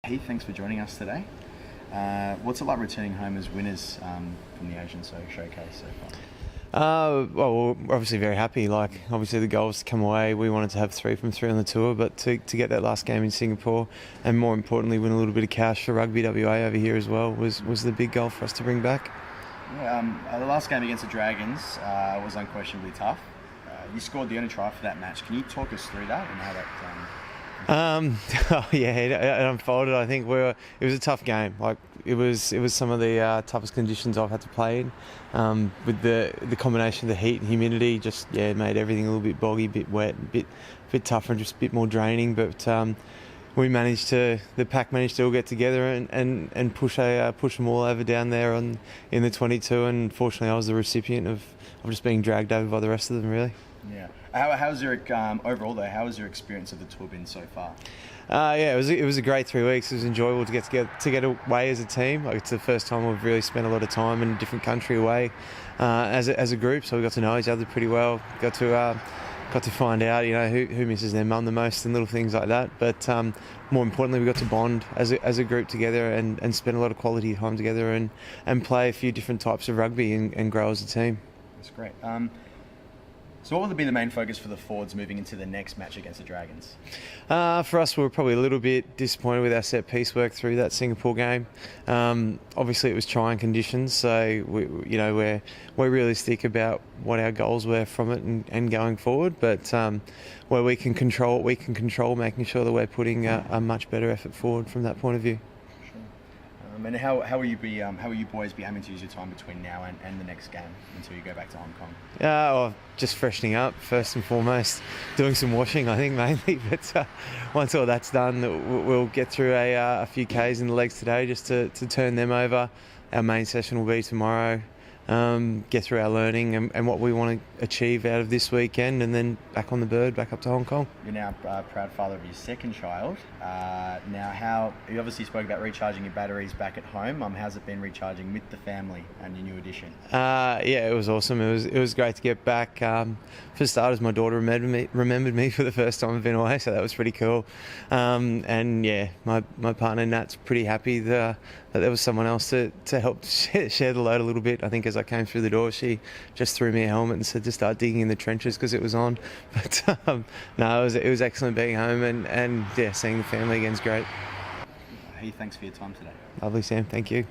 Heath, thanks for joining us today. What's it like returning home as winners from the Asian Showcase so far? Well, we're obviously very happy. Obviously the goals come away. We wanted to have 3 from 3 on the tour, but to get that last game in Singapore, and more importantly, win a little bit of cash for Rugby WA over here as well, was the big goal for us to bring back. Yeah, the last game against the Dragons was unquestionably tough. You scored the only try for that match. Can you talk us through that and how that? Oh yeah, it unfolded. I think it was a tough game. It was some of the toughest conditions I've had to play in. With the combination of the heat and humidity, it made everything a little bit boggy, a bit wet, a bit tougher, and just a bit more draining. But the pack managed to all get together and push them all over down there in the 22. And fortunately, I was the recipient of just being dragged over by the rest of them, really. Yeah. How's your overall though? How has your experience of the tour been so far? It was a great 3 weeks. It was enjoyable to get away as a team. It's the first time we've really spent a lot of time in a different country away as a group. So we got to know each other pretty well. Got to find out who misses their mum the most and little things like that. But more importantly, we got to bond as a group together and spend a lot of quality time together and play a few different types of rugby and grow as a team. That's great. So what will be the main focus for the forwards moving into the next match against the Dragons? For us, we were probably a little bit disappointed with our set piece work through that Singapore game. Obviously, it was trying conditions, so we're realistic about what our goals were from it and going forward. But where we can control, making sure that we're putting a much better effort forward from that point of view. And how will you boys be having to use your time between now and the next game until you go back to Hong Kong? Just freshening up first and foremost, doing some washing I think mainly. But once all that's done, we'll get through a few Ks in the legs today just to turn them over. Our main session will be tomorrow. Get through our learning and what we want to achieve out of this weekend, and then back on the bird, back up to Hong Kong. You're now a proud father of your second child. Now, you obviously spoke about recharging your batteries back at home. How's it been recharging with the family and your new addition? It was awesome. It was great to get back. For starters, my daughter remembered me for the first time I've been away, so that was pretty cool. My partner Nat's pretty happy that there was someone else to help share the load a little bit. I think as I came through the door, she just threw me a helmet and said to start digging in the trenches because it was on. But no, it was excellent being home and seeing the family again is great. Hey, thanks for your time today. Lovely, Sam. Thank you.